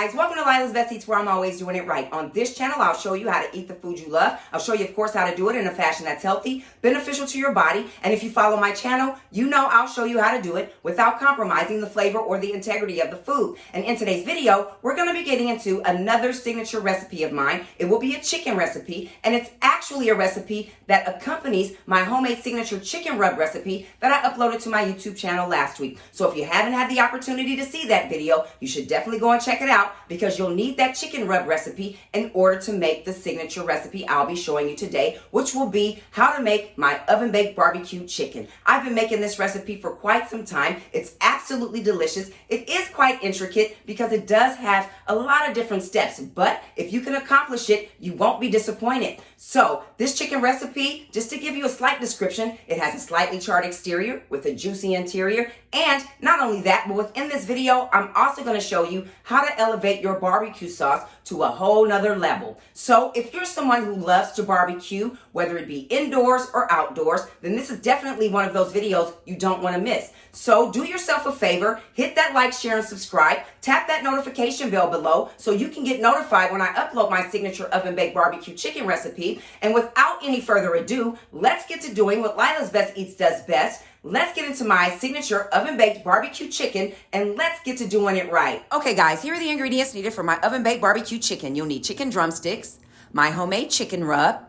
guys, welcome to Lila's Best Eats, where I'm always doing it right. On this channel, I'll show you how to eat the food you love. I'll show you, of course, how to do it in a fashion that's healthy, beneficial to your body, and if you follow my channel, you know I'll show you how to do it without compromising the flavor or the integrity of the food. And in today's video, we're going to be getting into another signature recipe of mine. It will be a chicken recipe, and it's actually a recipe that accompanies my homemade signature chicken rub recipe that I uploaded to my YouTube channel last week. So if you haven't had the opportunity to see that video, you should definitely go and check it out, because you'll need that chicken rub recipe in order to make the signature recipe I'll be showing you today, which will be how to make my oven-baked barbecue chicken. I've been making this recipe for quite some time. It's absolutely delicious. It is quite intricate because it does have a lot of different steps, but if you can accomplish it, you won't be disappointed. So this chicken recipe, just to give you a slight description, it has a slightly charred exterior with a juicy interior. And not only that, but within this video, I'm also going to show you how to elevate your barbecue sauce to a whole nother level. So if you're someone who loves to barbecue, whether it be indoors or outdoors, then this is definitely one of those videos you don't want to miss. So do yourself a favor, hit that like, share, and subscribe. Tap that notification bell below so you can get notified when I upload my signature oven-baked barbecue chicken recipe. And without any further ado, let's get to doing what Lila's Best Eats does best. Let's get into my signature oven-baked barbecue chicken, and let's get to doing it right. Okay, guys, here are the ingredients needed for my oven-baked barbecue chicken. You'll need chicken drumsticks, my homemade chicken rub,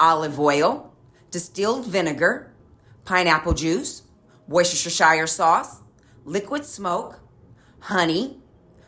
olive oil, distilled vinegar, pineapple juice, Worcestershire sauce, liquid smoke, honey,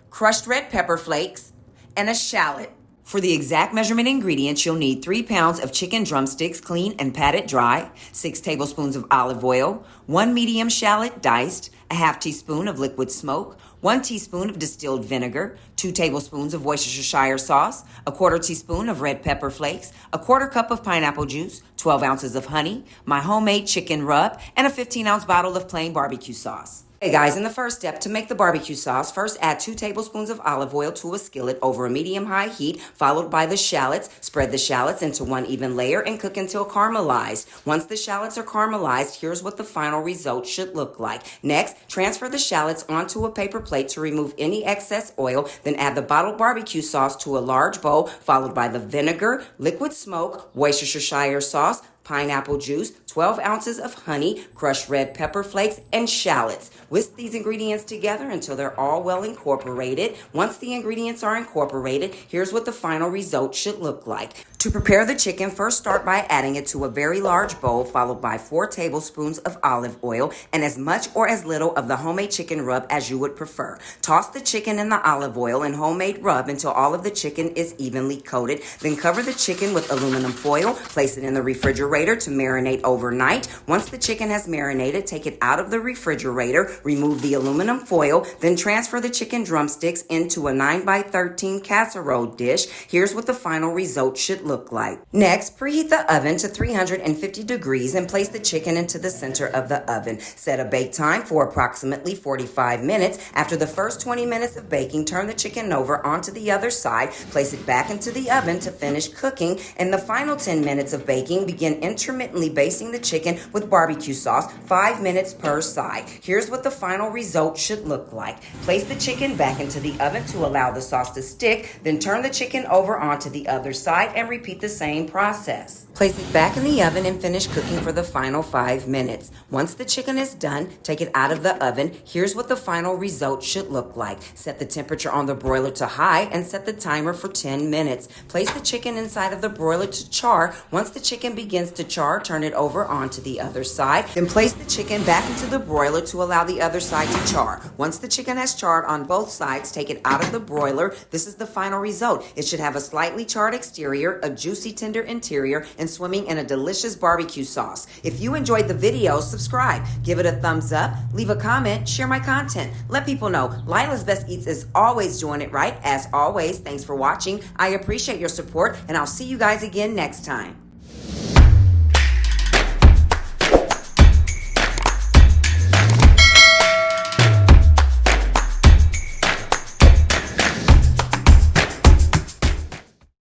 crushed red pepper flakes, and a shallot. For the exact measurement ingredients, you'll need 3 pounds of chicken drumsticks, clean and patted dry, 6 tablespoons of olive oil, 1 medium shallot diced, a half teaspoon of liquid smoke, 1 teaspoon of distilled vinegar, 2 tablespoons of Worcestershire sauce, a quarter teaspoon of red pepper flakes, a quarter cup of pineapple juice, 12 ounces of honey, my homemade chicken rub, and a 15-ounce bottle of plain barbecue sauce. Hey guys, in the first step, to make the barbecue sauce, first add 2 tablespoons of olive oil to a skillet over a medium-high heat, followed by the shallots. Spread the shallots into one even layer and cook until caramelized. Once the shallots are caramelized, here's what the final result should look like. Next, transfer the shallots onto a paper plate to remove any excess oil, then add the bottled barbecue sauce to a large bowl, followed by the vinegar, liquid smoke, Worcestershire sauce, pineapple juice, 12 ounces of honey, crushed red pepper flakes, and shallots. Whisk these ingredients together until they're all well incorporated. Once the ingredients are incorporated, here's what the final result should look like. To prepare the chicken, first start by adding it to a very large bowl, followed by 4 tablespoons of olive oil and as much or as little of the homemade chicken rub as you would prefer. Toss the chicken in the olive oil and homemade rub until all of the chicken is evenly coated. Then cover the chicken with aluminum foil. Place it in the refrigerator to marinate overnight. Once the chicken has marinated, take it out of the refrigerator, remove the aluminum foil, then transfer the chicken drumsticks into a 9x13 casserole dish. Here's what the final result should look like. Next, preheat the oven to 350 degrees and place the chicken into the center of the oven. Set a bake time for approximately 45 minutes. After the first 20 minutes of baking, turn the chicken over onto the other side, place it back into the oven to finish cooking. In the final 10 minutes of baking, begin intermittently basting the chicken with barbecue sauce, 5 minutes per side. Here's what the final result should look like. Place the chicken back into the oven to allow the sauce to stick, then turn the chicken over onto the other side and repeat the same process. Place it back in the oven and finish cooking for the final 5 minutes. Once the chicken is done, take it out of the oven. Here's what the final result should look like. Set the temperature on the broiler to high and set the timer for 10 minutes. Place the chicken inside of the broiler to char. Once the chicken begins to char, turn it over onto the other side. Then place the chicken back into the broiler to allow the other side to char. Once the chicken has charred on both sides, take it out of the broiler. This is the final result. It should have a slightly charred exterior, a juicy tender interior, and swimming in a delicious barbecue sauce. If you enjoyed the video, subscribe, give it a thumbs up, leave a comment, share my content. Let people know Lila's Best Eats is always doing it right. As always, thanks for watching. I appreciate your support, and I'll see you guys again next time.